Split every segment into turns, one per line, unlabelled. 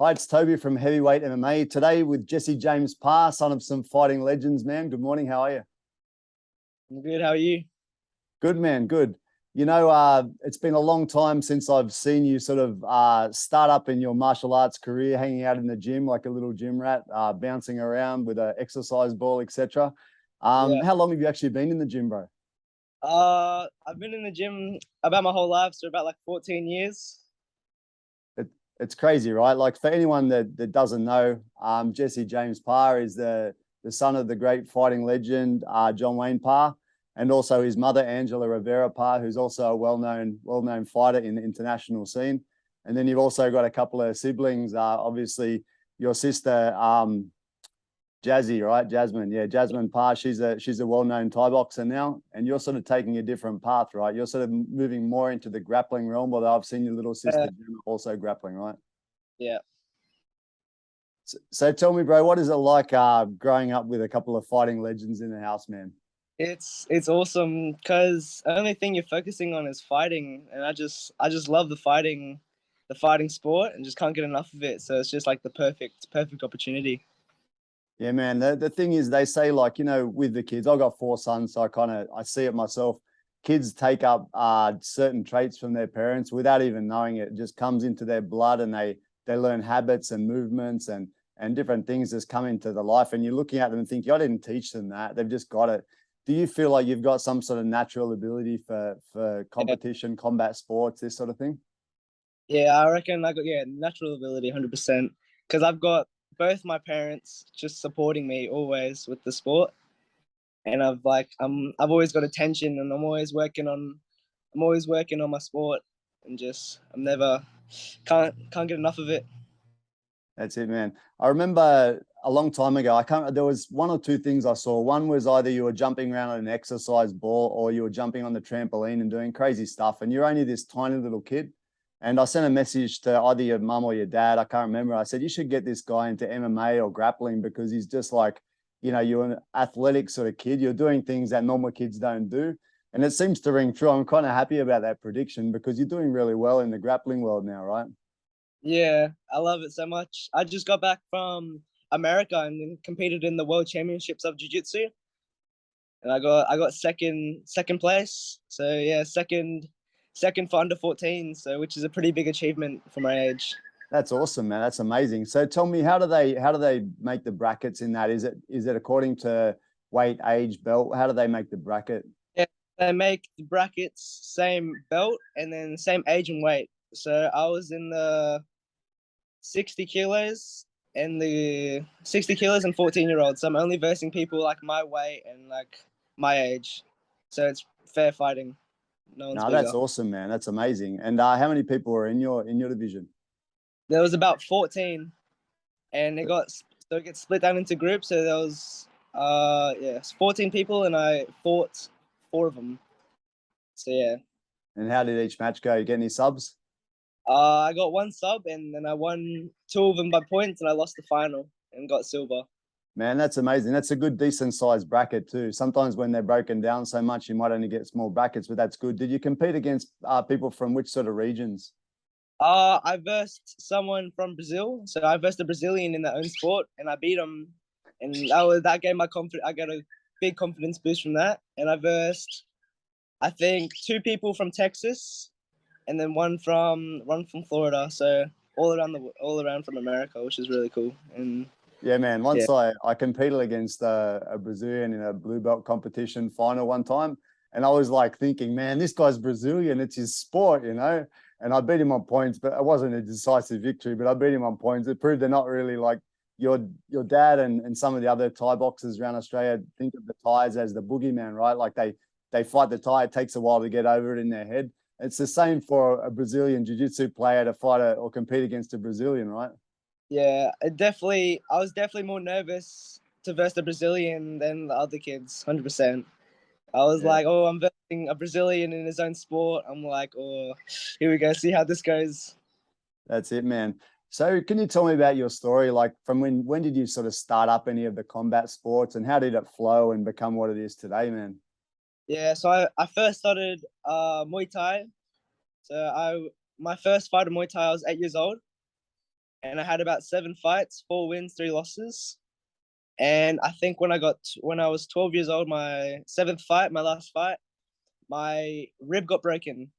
Hi, it's Toby from Heavyweight MMA. Today with Jesse James Parr, son of some fighting legends, man. Good morning. How are you?
I'm good. How are you?
Good, man. Good. You know, it's been a long time since I've seen you sort of start up in your martial arts career, hanging out in the gym like a little gym rat, bouncing around with an exercise ball, etc.
Yeah.
How long have you actually been in the gym, bro?
I've been in the gym about my whole life, so about like 14 years.
It's crazy, right? Like for anyone that doesn't know, Jesse James Parr is the son of the great fighting legend, Wayne Parr, and also his mother, Angela Rivera-Parr, who's also a well-known fighter in the international scene. And then you've also got a couple of siblings, obviously your sister, Jazzy, right? Jasmine. Yeah, Jasmine Parr. She's a well-known Thai boxer now. And you're sort of taking a different path, right? You're sort of moving more into the grappling realm, although I've seen your little sister Jemma also grappling, right?
Yeah.
So tell me, bro, what is it like growing up with a couple of fighting legends in the house, man?
It's awesome because the only thing you're focusing on is fighting, and I just love the fighting sport, and just can't get enough of it. So it's just like the perfect opportunity.
Yeah, man. The thing is, they say, like, you know, with the kids, I've got 4 sons, so I see it myself. Kids take up certain traits from their parents without even knowing it. It just comes into their blood, and they learn habits and movements and different things just come into the life. And you're looking at them and thinking, I didn't teach them that. They've just got it. Do you feel like you've got some sort of natural ability for competition, combat sports, this sort of thing?
Yeah, I reckon I got natural ability, 100%. Because I've got both my parents just supporting me always with the sport, and I've always got attention, and I'm always working on my sport, and just I'm never can't get enough of it.
That's it, man. I remember a long time ago, there was 1 or 2 things I saw. One was either you were jumping around on an exercise ball or you were jumping on the trampoline and doing crazy stuff. And you're only this tiny little kid. And I sent a message to either your mum or your dad. I can't remember. I said, you should get this guy into MMA or grappling because he's just like, you know, you're an athletic sort of kid. You're doing things that normal kids don't do. And it seems to ring true. I'm kind of happy about that prediction because you're doing really well in the grappling world now, right?
Yeah, I love it so much. I just got back from America and then competed in the World Championships of Jiu-Jitsu, and I got second place. So yeah, second for under 14. So which is a pretty big achievement for my age.
That's awesome, man. That's amazing. So tell me, how do they make the brackets in that? Is it according to weight, age, belt? How do they make the bracket?
Yeah, they make the brackets same belt and then same age and weight. So I was in the 60 kilos and the 60 kilos and 14-year-olds. So I'm only versing people like my weight and like my age. So it's fair fighting. No one's bigger.
That's awesome, man. That's amazing. And how many people are in your division?
There was about 14, and it gets split down into groups. So there was 14 people, and I fought 4 of them. So yeah.
And how did each match go? You get any subs?
I got 1 sub, and then I won 2 of them by points, and I lost the final and got silver.
Man, that's amazing. That's a good, decent sized bracket too. Sometimes when they're broken down so much, you might only get small brackets, but that's good. Did you compete against people from which sort of regions?
I versed someone from Brazil, so I versed a Brazilian in their own sport, and I beat him, and that gave my confidence. I got a big confidence boost from that, and I versed, I think, 2 people from Texas, and then one from Florida. So all around from America, which is really cool. And
yeah, man. Once I competed against a Brazilian in a blue belt competition final one time, and I was like thinking, man, this guy's Brazilian. It's his sport, you know. And I beat him on points, but it wasn't a decisive victory. But I beat him on points. It proved they're not really like your dad and some of the other Thai boxers around Australia think of the Thais as the boogeyman, right? Like they fight the Thai. It takes a while to get over it in their head. It's the same for a Brazilian jiu-jitsu player to fight or compete against a Brazilian, right?
Yeah, I was definitely more nervous to verse the Brazilian than the other kids, 100%. I was like, oh, I'm versing a Brazilian in his own sport. I'm like, oh, here we go, see how this goes.
That's it, man. So can you tell me about your story? Like from when did you sort of start up any of the combat sports and how did it flow and become what it is today, man?
Yeah, so I first started Muay Thai. So my first fight of Muay Thai, I was 8 years old. and I had about 7 fights, 4 wins, 3 losses. And I think when I was 12 years old, my 7th fight, my last fight, my rib got broken,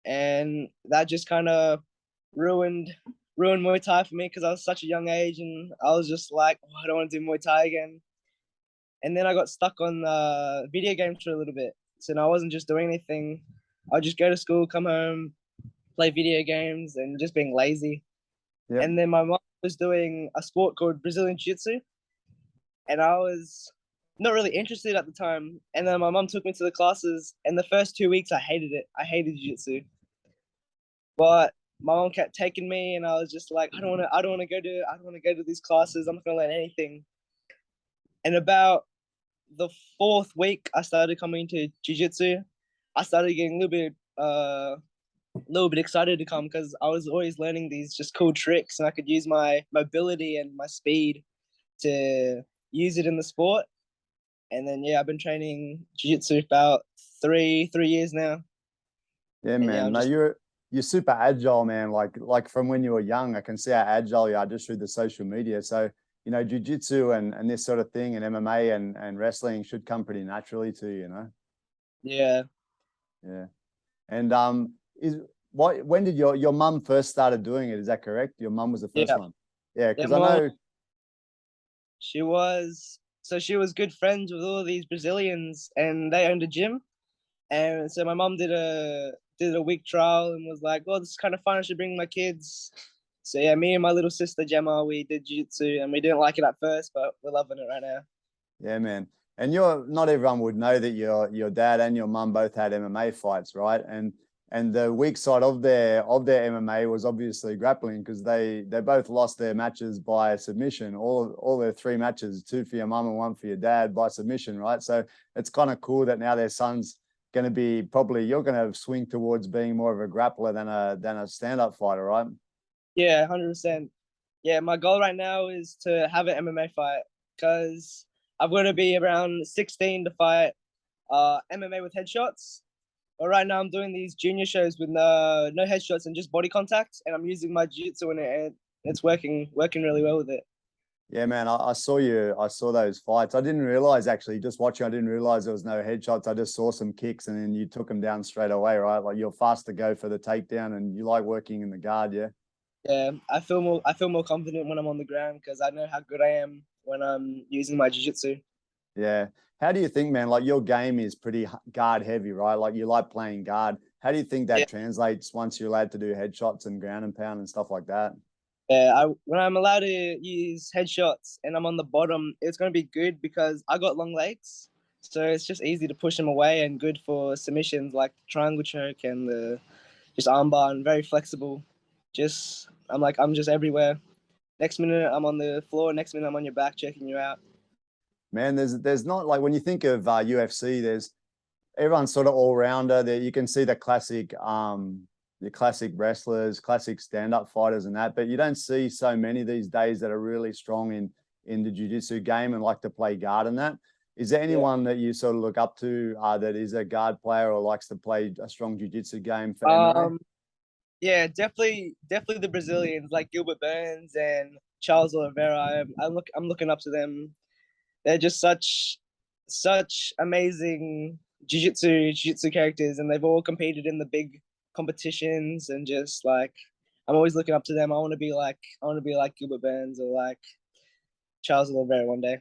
and that just kind of ruined Muay Thai for me because I was such a young age, and I was just like, oh, I don't want to do Muay Thai again. And then I got stuck on video games for a little bit, so I wasn't just doing anything. I'd just go to school, come home, play video games, and just being lazy.
Yep.
And then my mom was doing a sport called Brazilian Jiu-Jitsu, and I was not really interested at the time. And then my mom took me to the classes, and the first 2 weeks I hated it. I hated jiu-jitsu. But my mom kept taking me, and I was just like, I don't want to go to these classes. I'm not gonna learn anything. And about the 4th week, I started coming to jiu-jitsu. I started getting a little bit excited to come because I was always learning these just cool tricks, and I could use my mobility and my speed to use it in the sport. And then I've been training jiu-jitsu about three years now.
Yeah, man. No, you're super agile, man. Like from when you were young, I can see how agile you are just through the social media. So, you know, jiu-jitsu and this sort of thing and MMA and wrestling should come pretty naturally to you, you know?
Yeah.
Yeah. And when did your mum first started doing it? Is that correct? Your mum was the first one? Yeah, because I know
she was good friends with all these Brazilians, and they owned a gym. And so my mom did a week trial and was like, "Oh, this is kind of fun. I should bring my kids." So yeah, me and my little sister Jemma, we did jiu-jitsu, and we didn't like it at first, but we're loving it right now.
Yeah, man. And not everyone would know that your dad and your mum both had MMA fights, right? And the weak side of their MMA was obviously grappling, because they both lost their matches by submission. All their 3 matches, 2 for your mum and 1 for your dad, by submission, right? So it's kind of cool that now their son's going to be you're going to swing towards being more of a grappler than a stand-up fighter, right?
Yeah, 100%. Yeah, my goal right now is to have an MMA fight, because I'm going to be around 16 to fight MMA with headshots. But right now I'm doing these junior shows with no headshots and just body contact, and I'm using my jiu-jitsu in it, and it's working really well with it.
Yeah, man, I saw those fights. I didn't realize, actually, just watching, I didn't realize there was no headshots. I just saw some kicks, and then you took them down straight away, right? Like, you're fast to go for the takedown, and you like working in the guard, yeah?
Yeah, I feel more confident when I'm on the ground, because I know how good I am when I'm using my jiu-jitsu.
Yeah. How do you think, man, like, your game is pretty guard heavy, right? Like, you like playing guard. How do you think that translates once you're allowed to do headshots and ground and pound and stuff like that?
Yeah, when I'm allowed to use headshots and I'm on the bottom, it's going to be good because I got long legs. So it's just easy to push them away, and good for submissions like the triangle choke and the just armbar, and very flexible. I'm just everywhere. Next minute I'm on the floor, next minute I'm on your back checking you out.
Man, there's not, like, when you think of UFC, everyone's sort of all rounder. There you can see the classic wrestlers, classic stand-up fighters and that, but you don't see so many these days that are really strong in the jiu-jitsu game and like to play guard and that. Is there anyone that you sort of look up to that is a guard player or likes to play a strong jiu-jitsu game for MMA?
Yeah, definitely the Brazilians like Gilbert Burns and Charles Oliveira. I'm looking up to them. They're just such amazing jiu-jitsu characters, and they've all competed in the big competitions, and just like I'm always looking up to them. I want to be like Gilbert Burns or like Charles Oliveira one day.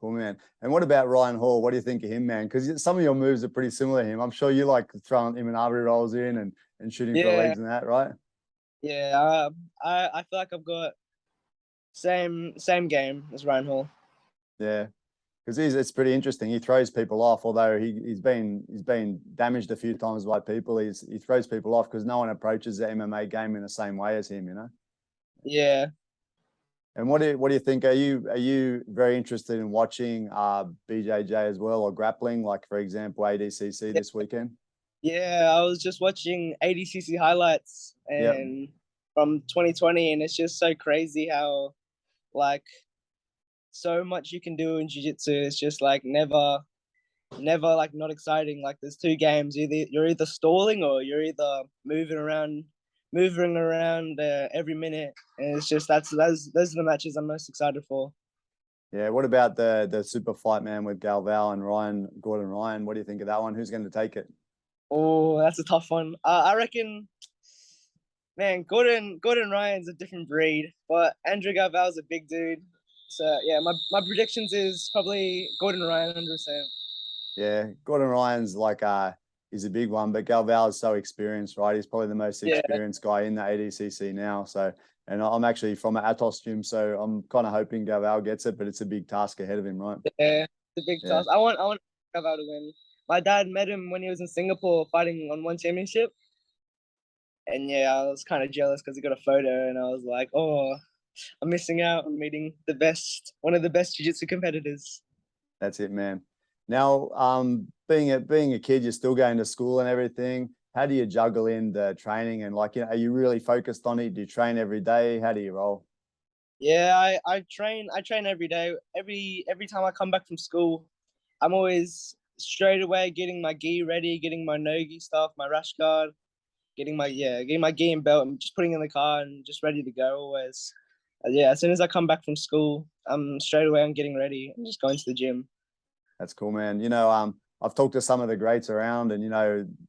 Cool, man. And what about Ryan Hall? What do you think of him, man? Because some of your moves are pretty similar to him. I'm sure you like throwing Imanari rolls in and shooting for legs and that, right?
Yeah, I feel like I've got same game as Ryan Hall.
Yeah, because it's pretty interesting. He throws people off, although he's been damaged a few times by people. He throws people off because no one approaches the MMA game in the same way as him, you know?
Yeah.
And what do you think? Are you very interested in watching BJJ as well, or grappling, like, for example, ADCC this weekend?
Yeah, I was just watching ADCC highlights and from 2020, and it's just so crazy how like so much you can do in jiu-jitsu. It's just like never like not exciting. Like there's 2 games. You're either stalling or you're either moving around moving around every minute, and it's just those are the matches I'm most excited for.
Yeah. What about the super fight, man, with Galval and Gordon Ryan? What do you think of that one? Who's going to take it?
Oh, that's a tough one. I reckon, man, Gordon Ryan's a different breed, but Andrew Galval's a big dude. So yeah, my predictions is probably Gordon Ryan 100%.
Yeah, Gordon Ryan's like he's a big one, but Galval is so experienced, right? He's probably the most experienced guy in the ADCC now. So, and I'm actually from an Atos gym, so I'm kind of hoping Galval gets it, but it's a big task ahead of him, right?
Yeah, it's a big task. I want Galval to win. My dad met him when he was in Singapore fighting on one championship. And yeah, I was kind of jealous because he got a photo, and I was like, oh, I'm missing out on meeting one of the best jiu-jitsu competitors.
That's it, man. Now, being a kid, you're still going to school and everything. How do you juggle in the training and like, are you really focused on it? Do you train every day? How do you roll?
Yeah, I train every day. Every time I come back from school, I'm always straight away getting my gi ready, getting my no-gi stuff, my rash guard, getting my gi and belt, and just putting in the car and just ready to go always. Yeah, as soon as I come back from school, I'm getting ready and just going to the gym.
That's cool, man. I've talked to some of the greats around, and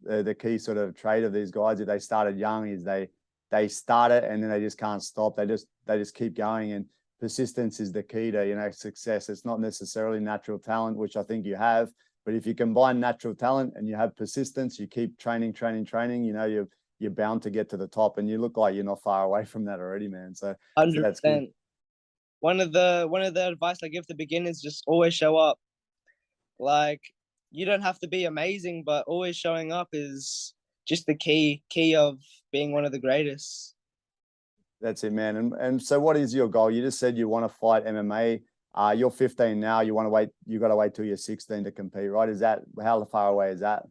the key sort of trait of these guys, if they started young, is they start it and then they just can't stop. They just keep going, and persistence is the key to success. It's not necessarily natural talent, which I think you have, but if you combine natural talent and you have persistence, you keep training, you're bound to get to the top, and you look like you're not far away from that already, man. So
100%.
that's good.
One of the advice I give to beginners, just always show up. Like, you don't have to be amazing, but always showing up is just the key of being one of the greatest.
That's it, man. And so what is your goal? You just said you want to fight MMA. You're 15 now. You got to wait till you're 16 to compete, right? How far away is that?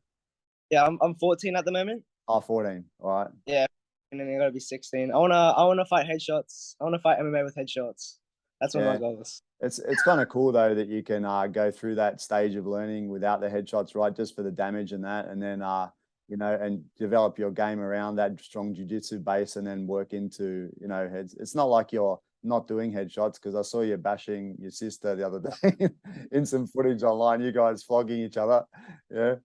Yeah, I'm 14 at the moment.
Oh, 14. All right.
Yeah. And then you gotta be 16. I wanna fight headshots. I wanna fight MMA with headshots. That's one of my goals.
It's kind of cool though that you can go through that stage of learning without the headshots, right? Just for the damage and that, and then and develop your game around that strong jiu-jitsu base, and then work into heads. It's not like you're not doing headshots, because I saw you bashing your sister the other day in some footage online. You guys flogging each other, yeah.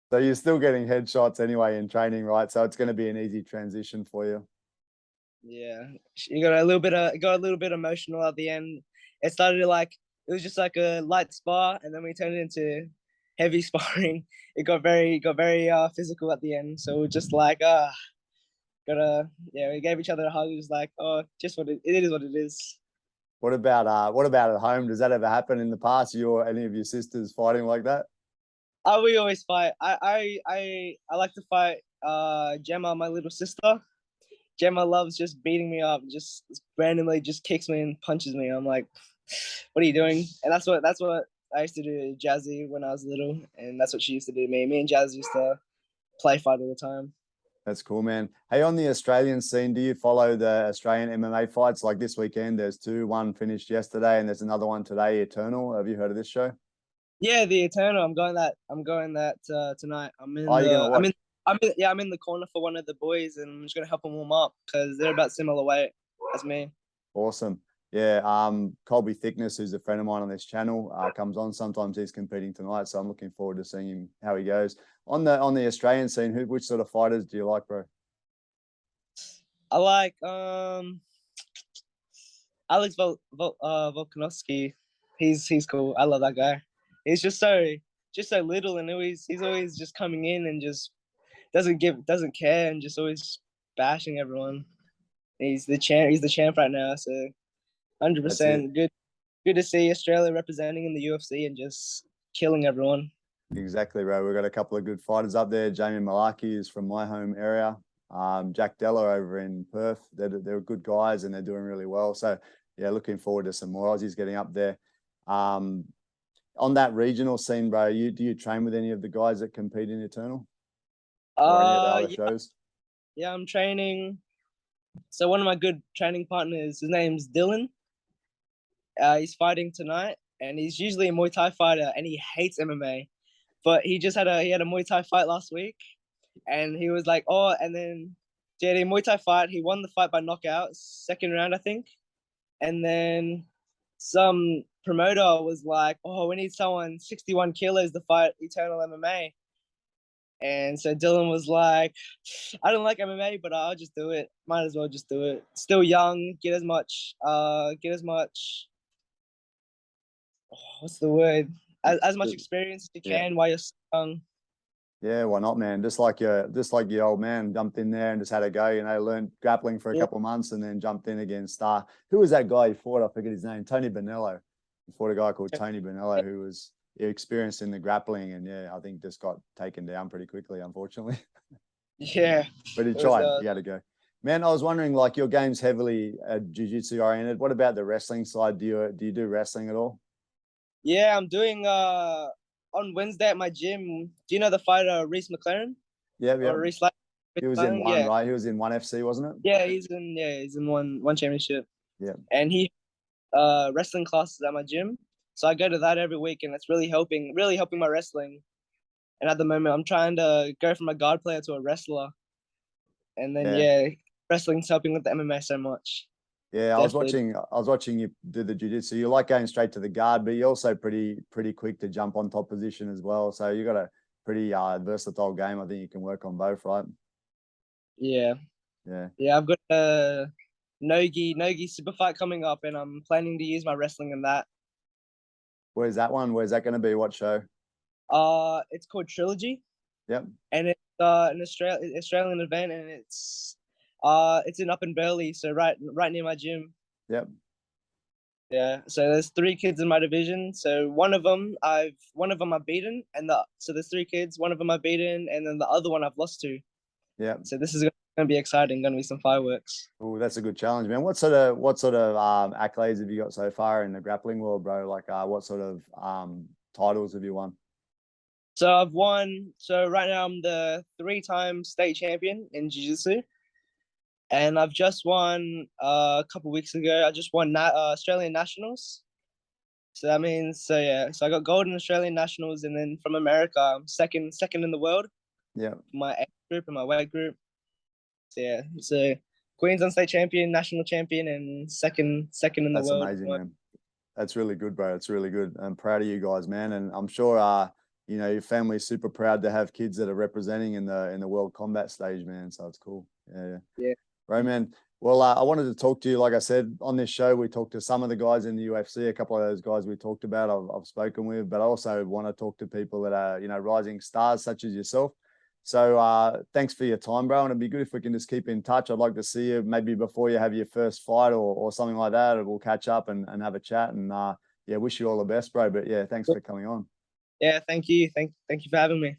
So you're still getting headshots anyway in training, right? So it's going to be an easy transition for you.
Yeah, you got a little bit emotional at the end. It started it was just like a light spar, and then we turned it into heavy sparring. It got very physical at the end. So we're just like we gave each other a hug. It was like, oh, just it is what it is.
What about at home? Does that ever happen in the past? You or any of your sisters fighting like that?
We always fight. I like to fight Jemma, my little sister. Jemma loves just beating me up, just randomly just kicks me and punches me. I'm like, what are you doing? And that's what I used to do to Jazzy when I was little, and that's what she used to do to me. Me and Jazz used to play fight all the time.
That's cool, man. Hey, on the Australian scene, do you follow the Australian MMA fights? Like this weekend, there's two. One finished yesterday, and there's another one today. Eternal. Have you heard of this show?
Yeah, the Eternal. I'm going that tonight. I'm in the corner for one of the boys, and I'm just gonna help them warm up because they're about similar weight as me.
Awesome. Yeah. Colby Thickness, who's a friend of mine on this channel, comes on. Sometimes he's competing tonight, so I'm looking forward to seeing him, how he goes. On the Australian scene, which sort of fighters do you like, bro?
I like Alex Volkanovski. He's cool. I love that guy. He's just so little, and he's always just coming in and just doesn't care, and just always bashing everyone. He's the champ right now, so 100% good to see Australia representing in the UFC and just killing everyone.
Exactly, bro. We've got a couple of good fighters up there. Jamie Malaki is from my home area. Jack Della over in Perth. They're good guys, and they're doing really well. So yeah, looking forward to some more Aussies getting up there. On that regional scene, bro, do you train with any of the guys that compete in Eternal? Or any of the other shows?
Yeah, I'm training. So one of my good training partners, his name's Dylan. He's fighting tonight, and he's usually a Muay Thai fighter, and he hates MMA. But he had a Muay Thai fight last week, and he was like, oh, and then He had a Muay Thai fight. He won the fight by knockout, second round, I think. And then some promoter was like, "Oh, we need someone 61 kilos to fight Eternal MMA." And so Dylan was like, "I don't like MMA, but I'll just do it. Might as well just do it. Still young, get as much, what's the word? As much experience as you can while you're young."
Yeah, why not, man? Just like your old man jumped in there and just had a go. You know, learned grappling for a couple of months and then jumped in against who was that guy he fought? I forget his name. Tony Bonello. He fought a guy called Tony Bonello who was experienced in the grappling, and yeah, I think just got taken down pretty quickly, unfortunately.
Yeah,
but he tried. He had to go. Man, I was wondering, like, your game's heavily jiu-jitsu oriented. What about the wrestling side? Do you do wrestling at all?
Yeah, I'm doing on Wednesday at my gym. Do you know the fighter Reese McLaren?
Yeah.
Or Reese
He was in one, right? He was in one FC, wasn't it?
Yeah, he's in one championship.
Yeah.
And he wrestling classes at my gym. So I go to that every week, and it's really helping my wrestling. And at the moment, I'm trying to go from a guard player to a wrestler. And then wrestling's helping with the MMA so much.
Yeah, definitely. I was watching you do the jiu-jitsu. You like going straight to the guard, but you're also pretty quick to jump on top position as well. So you got a pretty versatile game. I think you can work on both, right?
Yeah. Yeah, I've got a Nogi super fight coming up, and I'm planning to use my wrestling in that.
Where's that one? Where's that going to be? What show?
It's called Trilogy.
Yep.
And it's an Australian event, and it's in up in Burleigh, so right near my gym.
Yep.
Yeah. So there's 3 kids in my division. So one of them I've beaten, and so there's 3 kids. One of them I've beaten, and then the other one I've lost to.
Yeah.
So this is going to be exciting. Going to be some fireworks.
Oh, that's a good challenge, man. What sort of accolades have you got so far in the grappling world, bro? Like, what sort of titles have you won?
So I've won. So right now I'm the 3-time state champion in jiu-jitsu. And I've just won a couple weeks ago. I just won Australian Nationals. So that means So I got gold in Australian Nationals, and then from America, I'm second in the world.
Yeah.
My age group and my weight group. So yeah. So Queensland state champion, national champion, and second in the world.
That's amazing, man. That's really good, bro. It's really good. I'm proud of you guys, man. And I'm sure you know, your family's super proud to have kids that are representing in the world combat stage, man. So it's cool. Yeah. Right, man. Well, I wanted to talk to you. Like I said, on this show, we talked to some of the guys in the UFC. A couple of those guys we talked about, I've spoken with, but I also want to talk to people that are, you know, rising stars such as yourself. So thanks for your time, bro. And it'd be good if we can just keep in touch. I'd like to see you maybe before you have your first fight or something like that. We'll catch up and have a chat. And yeah, wish you all the best, bro. But yeah, thanks for coming on.
Yeah, thank you. Thank you for having me.